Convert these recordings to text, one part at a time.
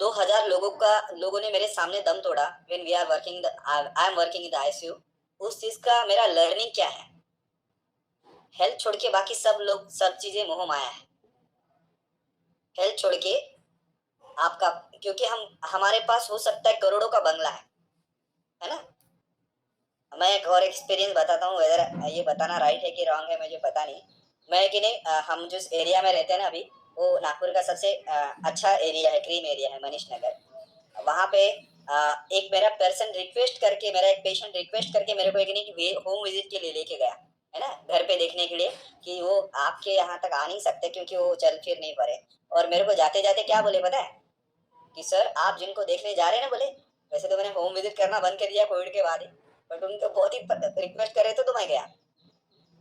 2000 लोगों ने मेरे सामने दम तोड़ा when we are working I am working in the ICU. उस चीज का मेरा लर्निंग क्या है? हेल्थ छोड़ के बाकी सब चीजें मोह माया है। हेल्थ छोड़ के आपका, क्योंकि हम हमारे पास हो सकता है करोड़ों का बंगला है ना। मैं एक और एक्सपीरियंस बताता हूँ, वेदर ये बताना राइट है कि रॉन्ग है मुझे पता नहीं। मैं कि नहीं हम जिस एरिया में रहते हैं ना अभी, वो नागपुर का सबसे अच्छा एरिया है, क्रीम एरिया है, मनीष नगर। वहाँ पे एक मेरा पर्सन रिक्वेस्ट करके, मेरा एक पेशेंट रिक्वेस्ट करके मेरे को एक नहीं होम विजिट के लिए लेके गया है ना, घर पे देखने के लिए कि वो आपके यहाँ तक आ नहीं सकते क्योंकि वो चल फिर नहीं पा रहे। और मेरे को जाते जाते क्या बोले पता है? कि सर आप जिनको देखने जा रहे हैं ना, बोले वैसे तो मैंने होम विजिट करना बंद कर दिया कोविड के बाद ही, बट उनको बहुत ही रिक्वेस्ट कर रहे थे तो मैं गया।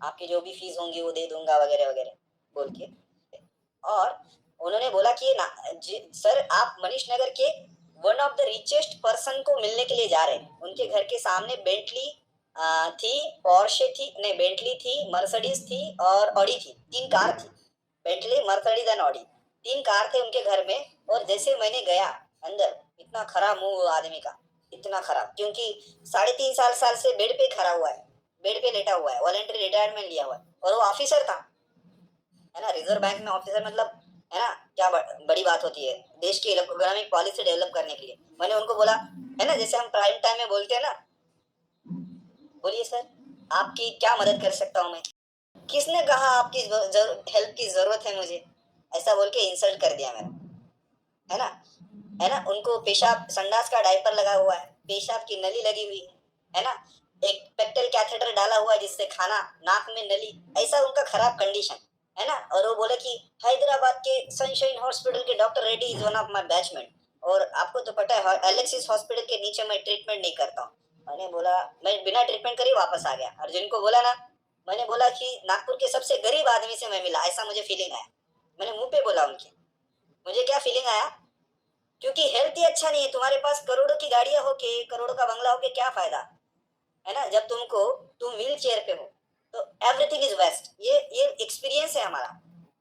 आपकी जो भी फीस होंगी वो दे दूंगा वगैरह वगैरह बोल के। और उन्होंने बोला कि ना सर आप मनीष नगर के one of the richest person को मिलने के लिए जा रहे हैं। उनके घर के सामने बेंटली थी, पोर्शे थी, नहीं बेंटली थी, मर्सिडीज थी और ऑडी थी, 3 कार थी। Bentley, Mercedes and Audi, 3 car थे उनके घर में। और जैसे मैंने गया अंदर, इतना खराब मुंह आदमी का, इतना खराब, क्योंकि 3.5 साल से बेड पे खड़ा हुआ है, बेड पे लेटा हुआ है, वॉलेंटरी रिटायरमेंट लिया हुआ है, और वो ऑफिसर था, है ना, रिजर्व बैंक में ऑफिसर, मतलब है ना क्या बड़ी बात होती है देश की इकोनॉमिक पॉलिसी डेवलप करने के लिए। मैंने उनको बोला, है ना, जैसे हम प्राइम टाइम में बोलते हैं ना, बोलिए सर आपकी क्या मदद कर सकता हूँ मैं? किसने कहा आपकी हेल्प की जरूरत है मुझे? ऐसा बोल के इंसल्ट कर दिया मेरा, है ना। है ना, उनको पेशाब संडास का डायपर लगा हुआ है, पेशाब की नली लगी हुई है ना, एक पेक्टल कैथेटर डाला हुआ है जिससे खाना, नाक में नली, ऐसा उनका खराब कंडीशन है ना। और वो बोले कि हैदराबाद के सनशाइन हॉस्पिटल के doctor Reddy is one of my batchmate, और आपको तो पता है एलेक्सिस हॉस्पिटल के नीचे मैं ट्रीटमेंट नहीं करता हूँ। मैंने बोला, मैं बिना ट्रीटमेंट करे वापस आ गया। और जिनको बोला ना, मैंने बोला कि नागपुर के सबसे गरीब आदमी से मैं मिला, ऐसा मुझे फीलिंग आया। मैंने मुंह पे बोला उनके, मुझे क्या फीलिंग आया, क्योंकि हेल्थ ही अच्छा नहीं है। तुम्हारे पास करोड़ों की गाड़ियां हो के, करोड़ों का बंगला हो के क्या फायदा, है ना, जब तुम व्हील चेयर पे हो तो एवरीथिंग इज वेस्ट। ये एक्सपीरियंस है हमारा।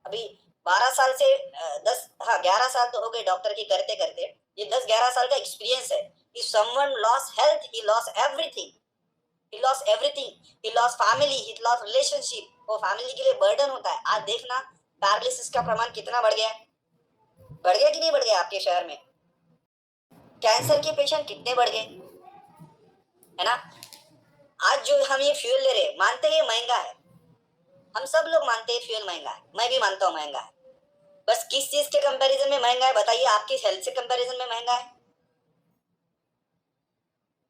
अभी 12 साल से 11 साल तो हो गए डॉक्टर की करते करते। ये 10-11 साल का एक्सपीरियंस है कि समवन लॉस हेल्थ, ही लॉस एवरीथिंग, ही लॉस एवरीथिंग, ही लॉस फैमिली, ही लॉस रिलेशनशिप। वो फैमिली के लिए बर्डन होता है। आज देखना पैरालिसिस का प्रमाण कितना बढ़ गया, बढ़ गया कि नहीं बढ़ गया आपके शहर में? कैंसर के पेशेंट कितने बढ़ गए, है ना। आज जो हम ये फ्यूल ले रहे, मानते हैं महंगा है, हम सब लोग मानते हैं फ्यूल महंगा है, मैं भी मानता हूँ महंगा है। बस किस चीज के कंपैरिजन में महंगा है बताइए? आपकी हेल्थ से कंपैरिजन में महंगा है।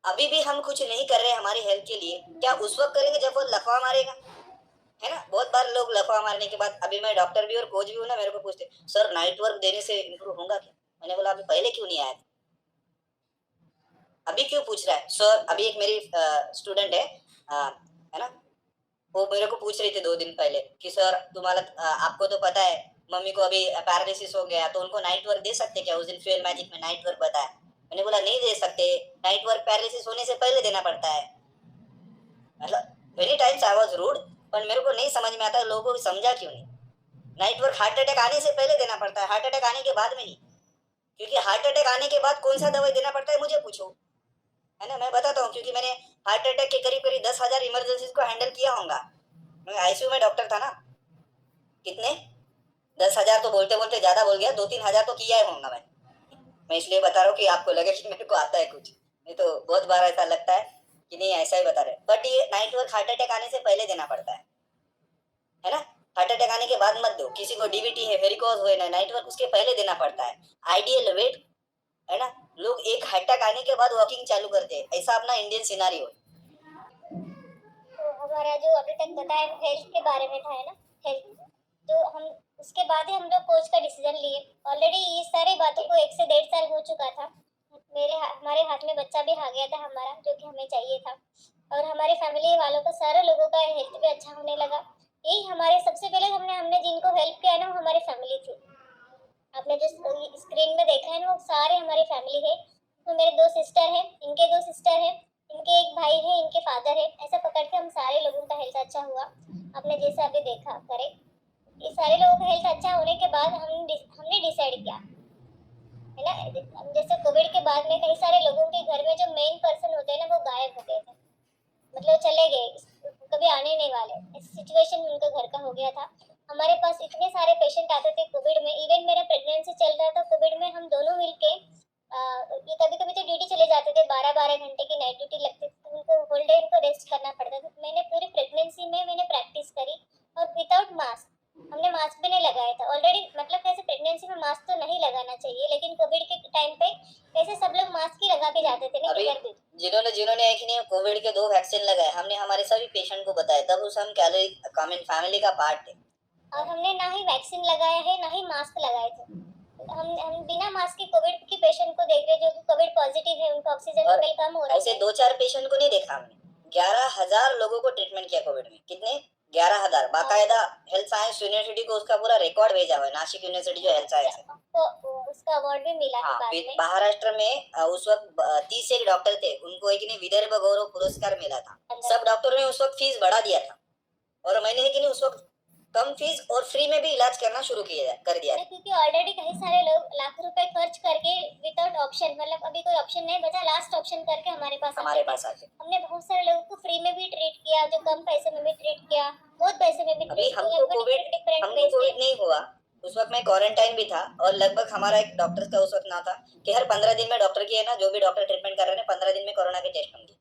अभी भी हम कुछ नहीं कर रहे हमारी हेल्थ के लिए, क्या उस वक्त करेंगे जब वो लफवा मारेगा, है ना। बहुत बार लोग लफवा मारने के बाद, अभी मैं डॉक्टर भी और कोच भी हूँ ना, मेरे को पूछते सर नाइट वर्क देने से इम्प्रूव होगा क्या? मैंने बोला अभी पहले क्यों नहीं आया, अभी क्यों पूछ रहा है सर? अभी एक मेरी स्टूडेंट है ना, वो मेरे को पूछ रही थी 2 दिन पहले कि सर तुम्हारा आपको तो पता है मम्मी को अभी पैरालिसिस हो गया, तो उनको नाइट वर्क दे सकते क्या? उस दिन फ्यूल मैजिक में नाइट वर्क बताया। मैंने बोला नहीं दे सकते, नाइट वर्क पैरालिसिस होने से पहले देना पड़ता है। मतलब many times I was rude, पर मेरे को नहीं समझ में आता लोगों को समझा क्यों नहीं। नाइट वर्क हार्ट अटैक आने से पहले देना पड़ता है, हार्ट अटैक आने के बाद में नहीं। क्योंकि हार्ट अटैक आने के बाद कौन सा दवाई देना पड़ता है मुझे पूछो, है ना। मैं बताता हूँ, क्योंकि मैंने हार्ट अटैक के करीब करीब 10,000 इमरजेंसीज को हैंडल किया होगा। मैं आईसीयू में डॉक्टर था ना। कितने? 10,000 तो बोलते बोलते ज्यादा बोल गया, 2-3 हजार तो किया ही होगा मैं इसलिए बता रहा हूँ कि आपको लगे कि मेरे को आता है कुछ, नहीं तो बहुत बार ऐसा लगता है कि नहीं ऐसा ही बता रहे। बट ये नाइट वर्क हार्ट अटैक आने से पहले देना पड़ता है ना। हार्ट अटैक आने के बाद मत दो। किसी को डीवीटी है, वेरिकोज हुए ना, नाइट वर्क उसके पहले देना पड़ता है। आइडियल वेट, है ना। लोग एक हार्ट अटैक आने के बाद वॉकिंग चालू करते हैं, ऐसा अपना इंडियन सिनारियो। तो हमारा जो अभी तक बताया हेल्थ के बारे में था, है ना, हेल्थ। तो हम उसके बाद ही हम लोग कोच का डिसीजन लिए। ऑलरेडी ये सारी बातों को 1 से 1.5 साल हो चुका था। हमारे हाथ में बच्चा भी आ गया था हमारा, जो कि हमें चाहिए था। और हमारे फैमिली वालों को, सारे लोगों का हेल्थ भी अच्छा होने लगा। यही हमारे सबसे पहले हमने हमने जिनको हेल्प किया ना, वो हमारी फैमिली थी। आपने जो स्क्रीन में देखा है ना, वो सारे हमारी फैमिली है। तो मेरे 2 सिस्टर है, इनके 2 सिस्टर है, इनके एक भाई है, इनके फादर है। ऐसा पकड़ के हम सारे लोगों का हेल्थ अच्छा हुआ। आपने जैसे अभी देखा करे, ये सारे लोगों का हेल्थ अच्छा होने के बाद हमने डिसाइड किया, है ना, जैसे कोविड के बाद में कई सारे लोगों के घर में जो मेन पर्सन होते हैं ना वो गायब हो गए थे, मतलब चले गए, कभी आने नहीं वाले, ऐसी सिचुएशन में उनका घर का हो गया था। हमारे पास इतने सारे पेशेंट आते थे कोविड में, इवन मेरा प्रेगनेंसी चल रहा था कोविड में, हम दोनों मिलके ये कभी कभी तो ड्यूटी चले जाते थे, 12-12 घंटे की नाइट ड्यूटी लगती थी, तो उनको होल डे उनको रेस्ट करना पड़ता था। मैंने पूरी प्रेगनेंसी में मैंने प्रैक्टिस करी, और विदाउट मास्क, हमने मास्क भी नहीं लगाया था ऑलरेडी, मतलब कैसे प्रेगनेंसी में मास्क तो नहीं लगाना चाहिए, लेकिन कोविड के टाइम पे कैसे सब लोग मास्क ही लगा के जाते थे ना अभी किधर भी। जिन्होंने जिन्होंने एक नहीं कोविड के 2 वैक्सीन लगाए, हमने हमारे सभी पेशेंट को बताया, तब उस हम कैलोरी कॉमन फैमिली का पार्ट थे। और हमने ना ही वैक्सीन लगाया है ना ही मास्क लगाए थे, हम बिना मास्क के कोविड के पेशेंट को देख रहे जो कि कोविड पॉजिटिव है, उनका ऑक्सीजन और लेवल कम हो रहा ऐसे है। 2-4 पेशेंट को नहीं देखा हमने, 11,000 लोगों को ट्रीटमेंट किया कोविड में। कितने? 11,000। बाकायदा हेल्थ साइंस यूनिवर्सिटी को उसका पूरा रिकॉर्ड भेजा हुआ है, नासिक यूनिवर्सिटी जो हेल्थ साइंस है। तो उसका अवार्ड भी मिला है हाँ, बाद में। महाराष्ट्र में उस वक्त 30 एक डॉक्टर थे, उनको एक ने विदर्भ गौरव पुरस्कार मिला था। सब डॉक्टरों ने उस वक्त फीस बढ़ा दिया था, और मैंने है कि नहीं उस वक्त कम फीस और फ्री में भी इलाज करना शुरू कर दिया था। क्योंकि ऑलरेडी कई सारे लोग लाख रुपए खर्च करके विदाउट ऑप्शन, मतलब अभी कोई ऑप्शन नहीं बचा, लास्ट ऑप्शन करके हमारे पास आते। हमने बहुत सारे लोगों को फ्री में भी ट्रीट किया, जो कम पैसे में भी ट्रीट किया, बहुत पैसे में भी अभी ट्रीट हमको कोविड नहीं हुआ, उस वक्त मैं क्वारंटाइन भी था, और लगभग हमारा एक डॉक्टर का उस वक्त ना था कि हर 15 दिन में डॉक्टर की है ना, जो भी डॉक्टर ट्रीटमेंट कर रहे हैं 15 दिन में कोरोना के टेस्ट होंगे।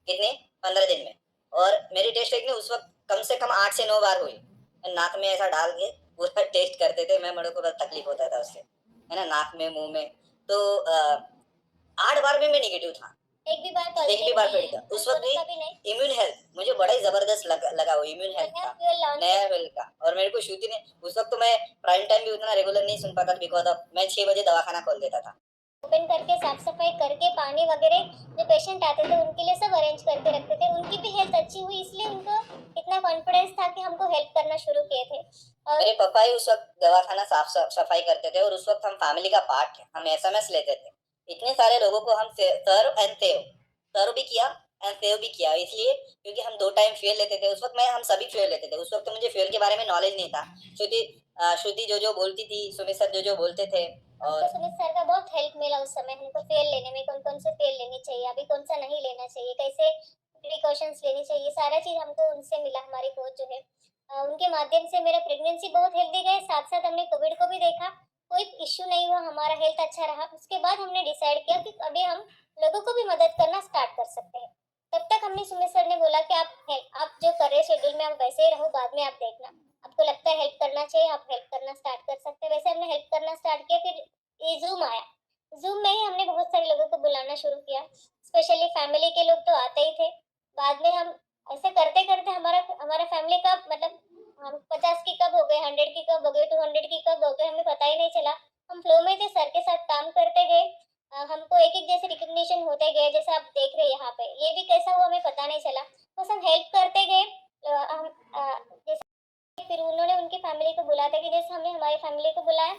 कितने? 15 दिन में। और मेरी टेस्ट एक ने उस वक्त कम से कम 8 से 9 बार हुई। नाक में ऐसा डाल के पूरा टेस्ट करते थे, मैं, मेरे को बहुत तकलीफ होता था उससे, है ना, नाक में मुंह में। तो 8 बार में मैं निगेटिव था, एक भी बार एक भी बार फेल था उस वक्त भी। इम्यून हेल्थ मुझे बड़ा ही जबरदस्त लगा वो इम्यून हेल्थ का, नया फील्ड का। और मेरे को श्रुति ने उस वक्त, तो मैं प्राइम टाइम भी उतना रेगुलर नहीं सुन पाता, बिकॉज ऑफ मैं 6 बजे दवाखाना खोल देता था। ओपन करके साफ सफाई करके पानी वगैरह जो पेशेंट आते थे उनके लिए सब अरेंज करके रखते थे, उनकी भी हेल्थ अच्छी हुई, इसलिए उनको इतना कॉन्फिडेंस था कि हमको हेल्प करना शुरू किए थे। और मेरे पापा ही उस वक्त दवाखाना साफ सफाई करते थे, और उस वक्त हम फैमिली का पार्ट थे, हम एसएमएस लेते थे। इतने सारे लोगों को हम सर्व भी किया एंड सेव भी किया, इसलिए क्योंकि हम 2 टाइम फ्यूल लेते थे। उस वक्त हम सभी फ्यूल लेते थे, उस वक्त तो मुझे फ्यूल के बारे में नॉलेज नहीं था। श्रुति जो बोलती थी, सुमित सर जो बोलते थे, और सुमित सर का बहुत हेल्प मिला उस समय हमको फेल लेने में, कौन कौन से फेल लेनी चाहिए, अभी कौन सा नहीं लेना चाहिए, कैसे प्रिकॉशंस लेनी चाहिए, सारा चीज हमको उनसे मिला। हमारी कोच जो है उनके माध्यम से मेरा प्रेगनेंसी बहुत हेल्दी गए, साथ साथ हमने कोविड को भी देखा, कोई इश्यू नहीं हुआ, हमारा हेल्थ अच्छा रहा। उसके बाद हमने डिसाइड किया कि अभी हम लोगों को भी मदद करना स्टार्ट कर सकते हैं। तब तक हमने, सुमित सर ने बोला कि आप जो कर रहे शेड्यूल में आप वैसे ही रहो, बाद में आप देखना, आपको लगता है हेल्प करना चाहिए आप हेल्प करना स्टार्ट कर सकते हैं। वैसे हमने हेल्प करना स्टार्ट किया। फिर ये जूम आया, जूम में ही हमने बहुत सारे लोगों को बुलाना शुरू किया, स्पेशली फैमिली के लोग तो आते ही थे। बाद में हम ऐसे करते करते हमारा हमारा फैमिली का मतलब हम 50 की कब हो गए, 100 की कब हो गए, 200 की कब हो गए, हमें पता ही नहीं चला। हम फ्लो में थे, सर के साथ काम करते गए, हमको एक एक जैसे रिकग्निशन होते गए, जैसे आप देख रहे हैं यहाँ पे, ये भी कैसा हुआ हमें पता नहीं चला, बस हम हेल्प करते गए। जैसे फिर उन्होंने उनकी फैमिली को बुलाया था, कि जैसे हमने हमारी फैमिली को बुलाया,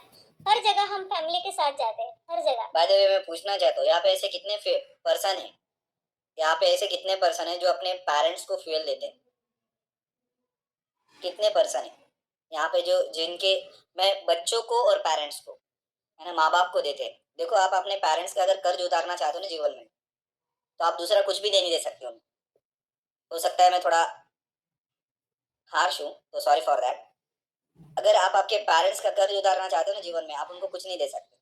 हर जगह हम फैमिली के साथ जाते हैं, हर जगह। बाय द वे मैं पूछना चाहता हूँ, यहाँ पे ऐसे कितने पर्सन हैं, यहाँ पे ऐसे कितने पर्सन हैं जो अपने पेरेंट्स को फ्यूल देते हैं? कितने पर्सन हैं यहाँ पे जो जिनके, मैं बच्चों को और पेरेंट्स को, है ना, माँ बाप को देते हैं। देखो, आप अपने पेरेंट्स का अगर कर्ज उतारना चाहते हो ना जीवन में, तो आप दूसरा कुछ भी नहीं दे सकते हो सकता है मैं थोड़ा हार्श हूँ, तो सॉरी फॉर दैट। अगर आप आपके पेरेंट्स का कर्ज उतारना चाहते हो ना जीवन में, आप उनको कुछ नहीं दे सकते।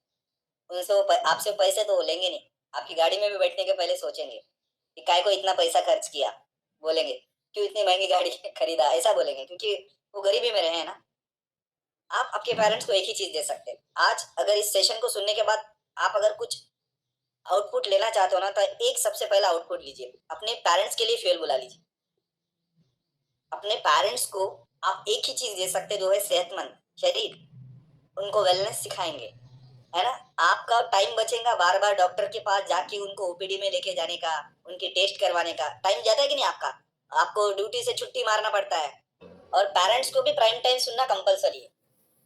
उनसे वो आपसे पैसे तो वो लेंगे नहीं, आपकी गाड़ी में भी बैठने के पहले सोचेंगे कि काय को इतना पैसा खर्च किया, बोलेंगे क्यों इतनी महंगी गाड़ी खरीदा, ऐसा बोलेंगे, क्योंकि वो गरीबी में रहे हैं ना। आप आपके पेरेंट्स को एक ही चीज दे सकते हैं। आज अगर इस सेशन को सुनने के बाद आप अगर कुछ आउटपुट लेना चाहते हो ना, तो एक सबसे पहला आउटपुट लीजिए, अपने पेरेंट्स के लिए फ्यूल बुला लीजिए। अपने पेरेंट्स को आप एक ही चीज दे सकते जो है सेहतमंद शरीर, उनको वेलनेस सिखाएंगे, है ना। आपका टाइम बचेगा बार बार डॉक्टर के पास जाके उनको ओपीडी में लेके जाने का, उनके टेस्ट करवाने का टाइम जाता है कि नहीं आपका, आपको ड्यूटी से छुट्टी मारना पड़ता है। और पेरेंट्स को भी प्राइम टाइम सुनना कंपलसरी है।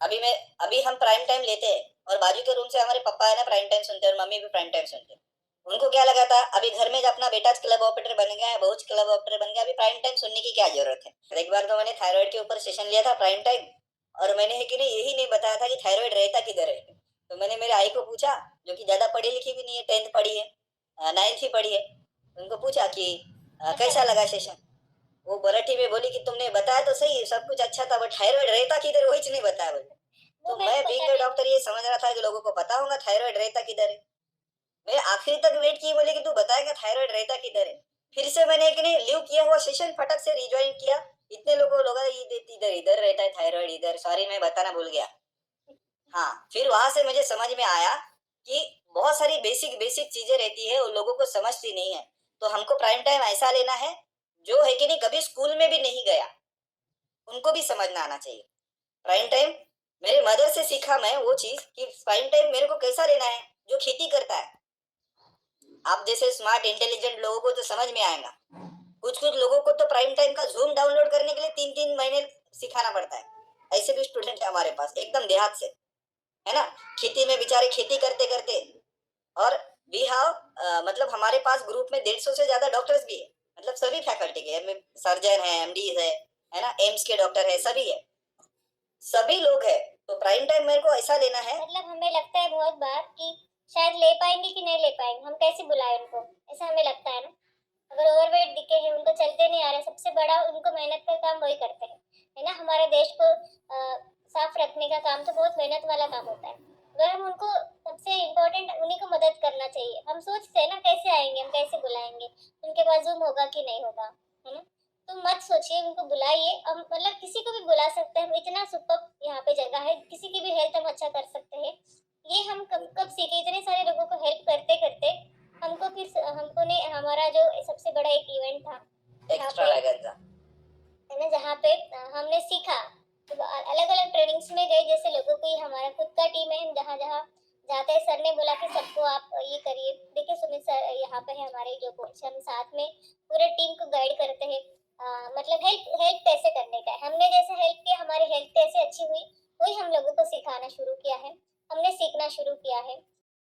अभी हम प्राइम टाइम लेते हैं, और बाजू के रूम से हमारे पापा है ना प्राइम टाइम सुनते हैं, और मम्मी भी प्राइम टाइम सुनते हैं। उनको क्या लगा था, अभी घर में जब अपना बेटा क्लब ऑपरेटर बन गया है, बहू क्लब ऑपरेटर बन गया, अभी प्राइम टाइम सुनने की क्या जरूरत है। एक बार तो मैंने थायराइड के ऊपर सेशन लिया था प्राइम टाइम, और मैंने है कि नहीं यही नहीं बताया था कि थायराइड रहता किधर है। तो मैंने मेरे आई को पूछा, जो कि ज्यादा पढ़ी लिखी भी नहीं है, 10th पढ़ी है, 9th ही पढ़ी है। उनको पूछा कि कैसा लगा सेशन। वो बरठी में बोली कि तुमने बताया तो सही, सब कुछ अच्छा था, बट थायराइड रहता किधर वही नहीं बताया बोले। वो तो मेरे मैं को बीइंग पता अ नहीं। डॉक्टर ये समझ रहा था कि लोगों को पता होगा थायराइड रहता किधर है। मैं आखिरी तक वेट की, बोले कि तू बताएगा थायराइड रहता किधर है। फिर से मैंने एक नहीं लीव किया हुआ सेशन फटक से रिज्वाइन किया। इतने लोगों लोग इधर इधर रहता है थायराइड इधर, सॉरी मैं बताना भूल गया। हाँ, फिर वहां से मुझे समझ में आया कि बहुत सारी बेसिक बेसिक चीजें रहती है, वो लोगों को समझती नहीं है। तो हमको प्राइम टाइम ऐसा लेना है जो है कि नहीं कभी स्कूल में भी नहीं गया, उनको भी समझना आना चाहिए। प्राइम टाइम मेरे मदर से सीखा मैं वो चीज कि प्राइम टाइम मेरे को कैसा लेना है, जो खेती करता है। आप जैसे स्मार्ट इंटेलिजेंट लोगों को तो समझ में आएगा। कुछ कुछ लोगों को तो प्राइम टाइम का जूम डाउनलोड करने के लिए 3-3 महीने सिखाना पड़ता है। ऐसे भी स्टूडेंट है हमारे पास एकदम देहात से, है ना। खेती में बेचारे खेती करते करते, और वी हैव मतलब हमारे पास ग्रुप में 150 से ज्यादा डॉक्टर्स भी है, मतलब सभी फैकल्टी के, सर्जन है, एमडीज है ना, एम्स के डॉक्टर है, सभी है, सभी लोग है। तो प्राइम टाइम मेरे को ऐसा लेना है। मतलब हमें लगता है बहुत बार कि शायद ले पाएंगे कि नहीं ले पाएंगे, हम कैसे बुलाएं उनको, ऐसा हमें लगता है ना। अगर ओवरवेट दिखे हैं, उनको चलते नहीं आ रहे, सबसे बड़ा उनको मेहनत का काम वही करते हैं, है ना। हमारे देश को साफ रखने का काम तो बहुत मेहनत वाला काम होता है। अगर हम उनको, सबसे इम्पोर्टेंट उन्हीं को मदद करना चाहिए। हम सोचते हैं ना कैसे आएंगे, हम कैसे बुलाएंगे, उनके पास जूम होगा कि नहीं होगा, है ना। तो मत सोचिए, उनको बुलाइए। हम मतलब किसी को भी बुला सकते हैं, हम इतना सुपर यहाँ पे जगह है, किसी की भी हेल्प हम अच्छा कर सकते हैं। ये हम कब कब सीखे, इतने सारे लोगों को हेल्प करते करते हमको फिर हमको ने हमारा जो सबसे बड़ा एक इवेंट था जहाँ एक्स्ट्रा पे, लगेगा। है ना, जहाँ पे हमने सीखा। तो अलग अलग ट्रेनिंग्स में गए, जैसे लोगों की हमारा खुद का टीम है, हम जहाँ जहाँ जाते हैं सर ने बोला कि सबको आप ये करिए। देखिए सुमित सर यहाँ पे है हमारे जो कोच, हम साथ में पूरे टीम को गाइड करते हैं। मतलब हेल्प हेल्प कैसे करने का है, हमने जैसे हेल्प किया हमारी हेल्थ कैसे अच्छी हुई, वही हम लोगों को सिखाना शुरू किया है, हमने सीखना शुरू किया है।